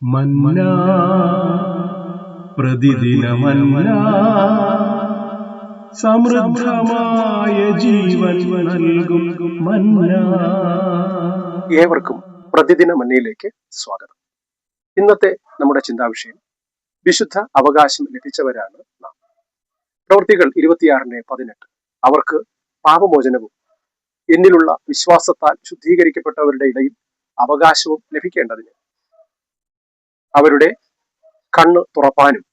മന്നാ പ്രതിദിനമന്നാ സമൃദ്ധമായ ജീവൻ നൽകും മന്നാ. ഏവർക്കും പ്രതിദിന മന്നയിലേക്ക് സ്വാഗതം. ഇന്നത്തെ നമ്മുടെ ചിന്താവിഷയം വിശുദ്ധ അവകാശം ലഭിച്ചവരാണ് നാം. പ്രവൃത്തികൾ 26:18. അവർക്ക് പാപമോചനവും എന്നിലുള്ള വിശ്വാസത്താൽ ശുദ്ധീകരിക്കപ്പെട്ടവരുടെ ഇടയിൽ അവകാശവും ലഭിക്കേണ്ടതിന് അവരുടെ കണ്ണ് തുറപ്പാനും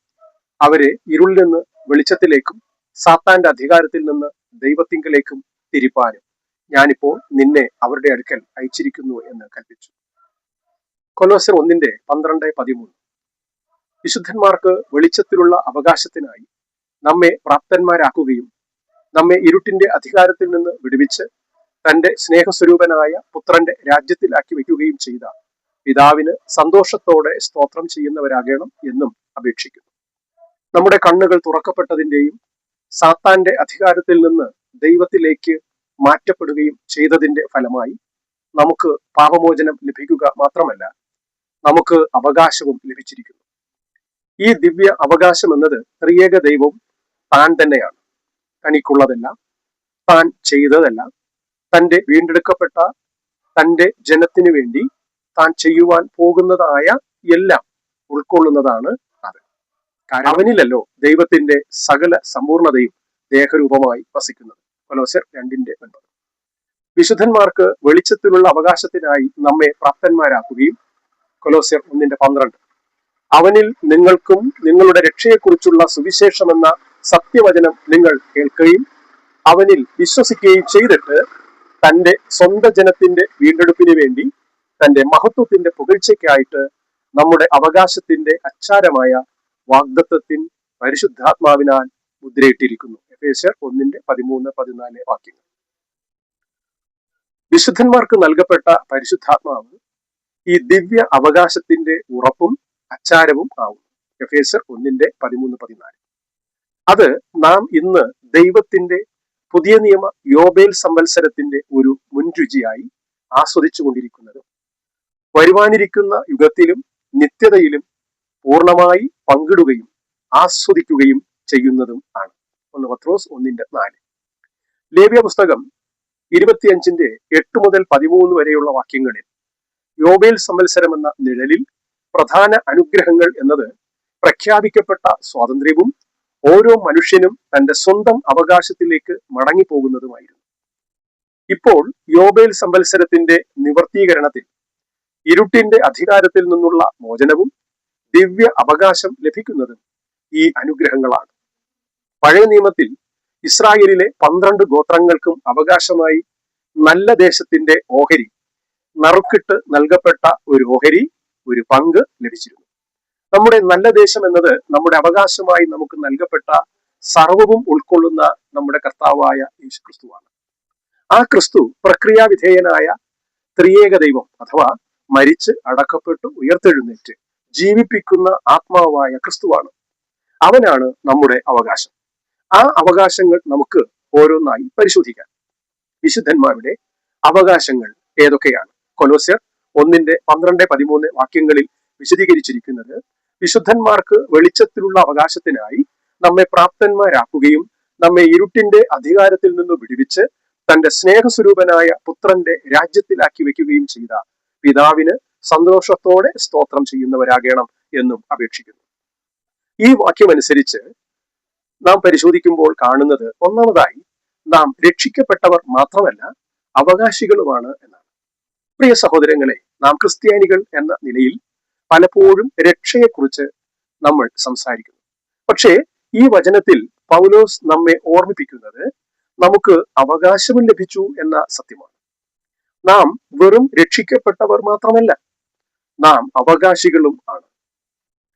അവരെ ഇരുളിൽ നിന്ന് വെളിച്ചത്തിലേക്കും സാത്താന്റെ അധികാരത്തിൽ നിന്ന് ദൈവത്തിങ്കലേക്കും തിരിപ്പാനും ഞാനിപ്പോൾ നിന്നെ അവരുടെ അടുക്കൽ അയച്ചിരിക്കുന്നു എന്ന് കൽപ്പിച്ചു. കൊലോസ്യർ 1:12-13. വിശുദ്ധന്മാർക്ക് വെളിച്ചത്തിലുള്ള അവകാശത്തിനായി നമ്മെ പ്രാപ്തന്മാരാക്കുകയും നമ്മെ ഇരുട്ടിന്റെ അധികാരത്തിൽ നിന്ന് വിടുവിച്ച് തന്റെ സ്നേഹസ്വരൂപനായ പുത്രന്റെ രാജ്യത്തിലാക്കി വയ്ക്കുകയും ചെയ്ത പിതാവിന് സന്തോഷത്തോടെ സ്തോത്രം ചെയ്യുന്നവരാകണം എന്നും അപേക്ഷിക്കുന്നു. നമ്മുടെ കണ്ണുകൾ തുറക്കപ്പെട്ടതിന്റെയും സാത്താന്റെ അധികാരത്തിൽ നിന്ന് ദൈവത്തിലേക്ക് മാറ്റപ്പെടുകയും ചെയ്തതിന്റെ ഫലമായി നമുക്ക് പാപമോചനം ലഭിക്കുക മാത്രമല്ല, നമുക്ക് അവകാശവും ലഭിച്ചിരിക്കുന്നു. ഈ ദിവ്യ അവകാശം എന്നത് ത്രിയേക ദൈവം താൻ തന്നെയാണ്. തനിക്കുള്ളതല്ല, താൻ ചെയ്തതല്ല, തന്റെ വീണ്ടെടുക്കപ്പെട്ട തന്റെ ജനത്തിനു വേണ്ടി താൻ ചെയ്യുവാൻ പോകുന്നതായ എല്ലാം ഉൾക്കൊള്ളുന്നതാണ് അത്. കാരണം അവനിലല്ലോ ദൈവത്തിന്റെ സകല സമ്പൂർണതയും ദേഹരൂപമായി വസിക്കുന്നത്. കൊലോസ്യർ 2:9. വിശുദ്ധന്മാർക്ക് വെളിച്ചത്തിലുള്ള അവകാശത്തിനായി നമ്മെ പ്രാപ്തന്മാരാക്കുകയും കൊലോസ്യർ 1:12. അവനിൽ നിങ്ങൾക്കും നിങ്ങളുടെ രക്ഷയെക്കുറിച്ചുള്ള സുവിശേഷമെന്ന സത്യവചനം നിങ്ങൾ കേൾക്കുകയും അവനിൽ വിശ്വസിക്കുകയും ചെയ്തിട്ട് തന്റെ സ്വന്തം ജനത്തിന്റെ വീണ്ടെടുപ്പിന് വേണ്ടി തന്റെ മഹത്വത്തിന്റെ പുകഴ്ചയ്ക്കായിട്ട് നമ്മുടെ അവകാശത്തിന്റെ അച്ചാരമായ വാഗ്ദത്തത്തിൻ പരിശുദ്ധാത്മാവിനാൽ മുദ്രയിട്ടിരിക്കുന്നു. എഫേസ്യർ 1:13-14 വാക്യങ്ങൾ. വിശുദ്ധന്മാർക്ക് നൽകപ്പെട്ട പരിശുദ്ധാത്മാവ് ഈ ദിവ്യ അവകാശത്തിന്റെ ഉറപ്പും അച്ചാരവും ആവും. എഫേസ്യർ 1:13-14. അത് നാം ഇന്ന് ദൈവത്തിന്റെ പുതിയ നിയമ യോബേൽ സംവത്സരത്തിന്റെ ഒരു മുൻരുചിയായി ആസ്വദിച്ചു കൊണ്ടിരിക്കുന്നതും വരുവാനിരിക്കുന്ന യുഗത്തിലും നിത്യതയിലും പൂർണ്ണമായി പങ്കിടുകയും ആസ്വദിക്കുകയും ചെയ്യുന്നതും ആണ്. 1 പത്രോസ് 1:4. ലേവ്യ പുസ്തകം 25:8-13 വരെയുള്ള വാക്യങ്ങളിൽ യോബേൽ സംവത്സരം എന്ന നിഴലിൽ പ്രധാന അനുഗ്രഹങ്ങൾ എന്നത് പ്രഖ്യാപിക്കപ്പെട്ട സ്വാതന്ത്ര്യവും ഓരോ മനുഷ്യനും തന്റെ സ്വന്തം അവകാശത്തിലേക്ക് മടങ്ങിപ്പോകുന്നതുമായിരുന്നു. ഇപ്പോൾ യോബേൽ സംവത്സരത്തിന്റെ നിവർത്തീകരണത്തിൽ ഇരുട്ടിന്റെ അധികാരത്തിൽ നിന്നുള്ള മോചനവും ദിവ്യ അവകാശം ലഭിക്കുന്നതും ഈ അനുഗ്രഹങ്ങളാണ്. പഴയ നിയമത്തിൽ ഇസ്രായേലിലെ 12 ഗോത്രങ്ങൾക്കും അവകാശമായി നല്ല ദേശത്തിന്റെ ഓഹരി, നറുക്കിട്ട് നൽകപ്പെട്ട ഒരു ഓഹരി, ഒരു പങ്ക് ലഭിച്ചിരുന്നു. നമ്മുടെ നല്ല ദേശം എന്നത് നമ്മുടെ അവകാശമായി നമുക്ക് നൽകപ്പെട്ട സർവവും ഉൾക്കൊള്ളുന്ന നമ്മുടെ കർത്താവായ യേശുക്രിസ്തുവാണ്. ആ ക്രിസ്തു പ്രക്രിയാവിധേയനായ ത്രിയേക ദൈവം അഥവാ മരിച്ച് അടക്കപ്പെട്ടു ഉയർത്തെഴുന്നേറ്റ് ജീവിപ്പിക്കുന്ന ആത്മാവായ ക്രിസ്തുവാണ്. അവനാണ് നമ്മുടെ അവകാശം. ആ അവകാശങ്ങൾ നമുക്ക് ഓരോന്നായി പരിശോധിക്കാം. വിശുദ്ധന്മാരുടെ അവകാശങ്ങൾ ഏതൊക്കെയാണ്? കൊലോസ്യർ 1:12-13 വാക്യങ്ങളിൽ വിശദീകരിച്ചിരിക്കുന്നത് വിശുദ്ധന്മാർക്ക് വെളിച്ചത്തിലുള്ള അവകാശത്തിനായി നമ്മെ പ്രാപ്തന്മാരാക്കുകയും നമ്മെ ഇരുട്ടിന്റെ അധികാരത്തിൽ നിന്ന് വിടുവിച്ച് തന്റെ സ്നേഹസ്വരൂപനായ പുത്രന്റെ രാജ്യത്തിലാക്കി വെക്കുകയും ചെയ്ത പിതാവിന് സന്തോഷത്തോടെ സ്തോത്രം ചെയ്യുന്നവരാകണം എന്നും അപേക്ഷിക്കുന്നു. ഈ വാക്യമനുസരിച്ച് നാം പരിശോധിക്കുമ്പോൾ കാണുന്നത് ഒന്നാമതായി നാം രക്ഷിക്കപ്പെട്ടവർ മാത്രമല്ല അവകാശികളുമാണ് എന്നാണ്. പ്രിയ സഹോദരങ്ങളെ, നാം ക്രിസ്ത്യാനികൾ എന്ന നിലയിൽ പലപ്പോഴും രക്ഷയെക്കുറിച്ച് നമ്മൾ സംസാരിക്കുന്നു. പക്ഷേ ഈ വചനത്തിൽ പൗലോസ് നമ്മെ ഓർമ്മിപ്പിക്കുന്നത് നമുക്ക് അവകാശവും ലഭിച്ചു എന്ന സത്യമാണ്. നാം വെറും രക്ഷിക്കപ്പെട്ടവർ മാത്രമല്ല, നാം അവകാശികളും ആണ്.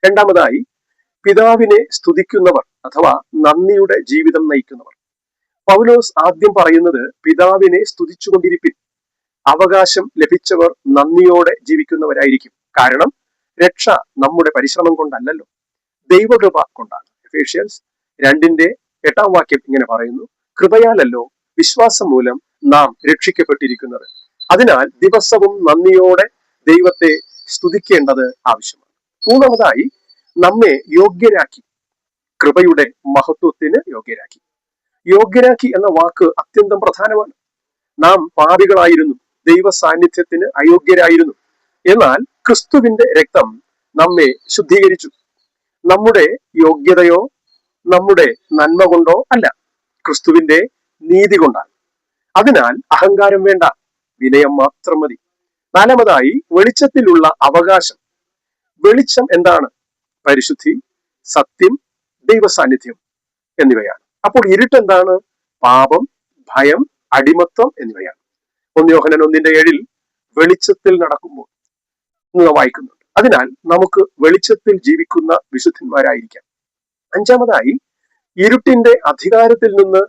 രണ്ടാമതായി, പിതാവിനെ സ്തുതിക്കുന്നവർ അഥവാ നന്ദിയുടെ ജീവിതം നയിക്കുന്നവർ. പൗലോസ് ആദ്യം പറയുന്നത് പിതാവിനെ സ്തുതിച്ചുകൊണ്ടിരിപ്പിൻ. അവകാശം ലഭിച്ചവർ നന്ദിയോടെ ജീവിക്കുന്നവരായിരിക്കും. കാരണം രക്ഷ നമ്മുടെ പരിശ്രമം കൊണ്ടല്ലല്ലോ, ദൈവകൃപ കൊണ്ടാണ്. എഫേഷ്യൻസ് 2:8 വാക്യം ഇങ്ങനെ പറയുന്നു, കൃപയാലല്ലോ വിശ്വാസം മൂലം നാം രക്ഷിക്കപ്പെട്ടിരിക്കുന്നത്. അതിനാൽ ദിവസവും നന്ദിയോടെ ദൈവത്തെ സ്തുതിക്കേണ്ടത് ആവശ്യമാണ്. മൂന്നാമതായി നമ്മെ യോഗ്യരാക്കി, കൃപയുടെ മഹത്വത്തിന് യോഗ്യരാക്കി. യോഗ്യരാക്കി എന്ന വാക്ക് അത്യന്തം പ്രധാനമാണ്. നാം പാപികളായിരുന്നു, ദൈവ സാന്നിധ്യത്തിന് അയോഗ്യരായിരുന്നു. എന്നാൽ ക്രിസ്തുവിന്റെ രക്തം നമ്മെ ശുദ്ധീകരിച്ചു. നമ്മുടെ യോഗ്യതയോ നമ്മുടെ നന്മ കൊണ്ടോ അല്ല, ക്രിസ്തുവിന്റെ നീതി കൊണ്ടാണ്. അതിനാൽ അഹങ്കാരം വേണ്ട, വിനയം മാത്രം മതി. നാലാമതായി വെളിച്ചത്തിലുള്ള അവകാശം. വെളിച്ചം എന്താണ്? പരിശുദ്ധി, സത്യം, ദൈവ സാന്നിധ്യം എന്നിവയാണ്. അപ്പോൾ ഇരുട്ട് എന്താണ്? പാപം, ഭയം, അടിമത്തം എന്നിവയാണ്. 1 യോഹന്നാൻ 1:7 വെളിച്ചത്തിൽ നടക്കുമ്പോൾ എന്ന് വായിക്കുന്നുണ്ട്. അതിനാൽ നമുക്ക് വെളിച്ചത്തിൽ ജീവിക്കുന്ന വിശുദ്ധന്മാരായിരിക്കാം. അഞ്ചാമതായി ഇരുട്ടിന്റെ അധികാരത്തിൽ നിന്ന്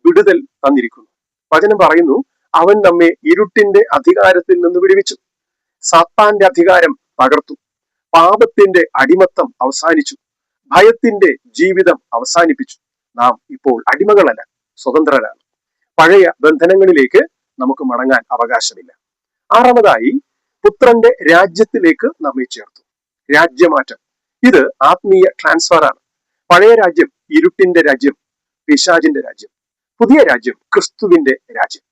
വിടുതൽ തന്നിരിക്കുന്നു. വചനം പറയുന്നു, അവൻ നമ്മെ ഇരുട്ടിന്റെ അധികാരത്തിൽ നിന്ന് വിടുവിച്ചു, സാത്താന്റെ അധികാരം തകർത്തു, പാപത്തിന്റെ അടിമത്തം അവസാനിച്ചു, ഭയത്തിന്റെ ജീവിതം അവസാനിപ്പിച്ചു. നാം ഇപ്പോൾ അടിമകളല്ല, സ്വതന്ത്രരാണ്. പഴയ ബന്ധനങ്ങളിലേക്ക് നമുക്ക് മടങ്ങാൻ അവകാശമില്ല. ആറാമതായി പുത്രന്റെ രാജ്യത്തിലേക്ക് നമ്മെ ചേർത്തു. രാജ്യമാറ്റം, ഇത് ആത്മീയ ട്രാൻസ്ഫർ ആണ്. പഴയ രാജ്യം ഇരുട്ടിന്റെ രാജ്യം, പിശാചിന്റെ രാജ്യം. പുതിയ രാജ്യം ക്രിസ്തുവിന്റെ രാജ്യം.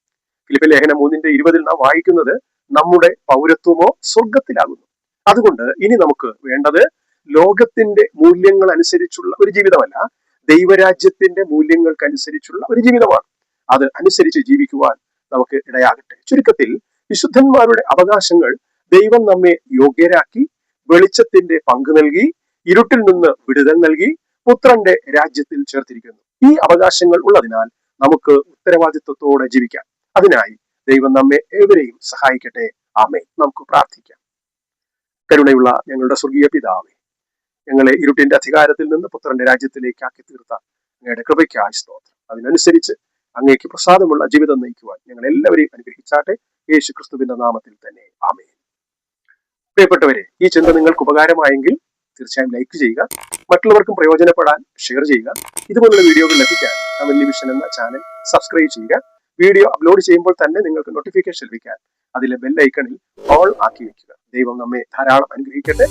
ഫിലിപ്പിയർ ലേഖനം 3:20 നാം വായിക്കുന്നത്, നമ്മുടെ പൗരത്വമോ സ്വർഗത്തിലാകുന്നു. അതുകൊണ്ട് ഇനി നമുക്ക് വേണ്ടത് ലോകത്തിന്റെ മൂല്യങ്ങൾ അനുസരിച്ചുള്ള ഒരു ജീവിതമല്ല, ദൈവരാജ്യത്തിന്റെ മൂല്യങ്ങൾക്കനുസരിച്ചുള്ള ഒരു ജീവിതമാണ്. അത് അനുസരിച്ച് ജീവിക്കുവാൻ നമുക്ക് ഇടയാകട്ടെ. ചുരുക്കത്തിൽ വിശുദ്ധന്മാരുടെ അവകാശങ്ങൾ ദൈവം നമ്മെ യോഗ്യരാക്കി, വെളിച്ചത്തിന്റെ പങ്ക് നൽകി, ഇരുട്ടിൽ നിന്ന് വിടുതൽ നൽകി, പുത്രന്റെ രാജ്യത്തിൽ ചേർത്തിരിക്കുന്നു. ഈ അവകാശങ്ങൾ ഉള്ളതിനാൽ നമുക്ക് ഉത്തരവാദിത്വത്തോടെ ജീവിക്കാം. അതിനായി ദൈവം നമ്മെ ഏവരെയും സഹായിക്കട്ടെ. ആമേൻ. നമുക്ക് പ്രാർത്ഥിക്കാം. കരുണയുള്ള ഞങ്ങളുടെ സ്വർഗീയ പിതാവേ, ഞങ്ങളെ ഇരുട്ടിന്റെ അധികാരത്തിൽ നിന്ന് പുത്രന്റെ രാജ്യത്തിലേക്ക് ആക്കി തീർത്ത അങ്ങയുടെ കൃപയ്ക്കായി സ്തോത്രം. അതിനനുസരിച്ച് അങ്ങേക്ക് പ്രസാദമുള്ള ജീവിതം നയിക്കുവാൻ ഞങ്ങൾ എല്ലാവരെയും അനുഗ്രഹിച്ചാട്ടെ. യേശു ക്രിസ്തുവിന്റെ നാമത്തിൽ തന്നെ ആമേൻ. പ്രിയപ്പെട്ടവരെ, ഈ ചിന്ത നിങ്ങൾക്ക് ഉപകാരമായെങ്കിൽ തീർച്ചയായും ലൈക്ക് ചെയ്യുക, മറ്റുള്ളവർക്കും പ്രയോജനപ്പെടാൻ ഷെയർ ചെയ്യുക. ഇതുപോലുള്ള വീഡിയോകൾ ലഭിക്കാൻ അമൽ വിഷൻ എന്ന ചാനൽ സബ്സ്ക്രൈബ് ചെയ്യുക. വീഡിയോ അപ്ലോഡ് ചെയ്യുമ്പോൾ തന്നെ നിങ്ങൾക്ക് നോട്ടിഫിക്കേഷൻ ലഭിക്കാൻ അതിലെ ബെൽ ഐക്കണിൽ ഓൾ ആക്കി വെക്കുക. ദൈവം നമ്മെ ധാരാളം അനുഗ്രഹിക്കട്ടെ.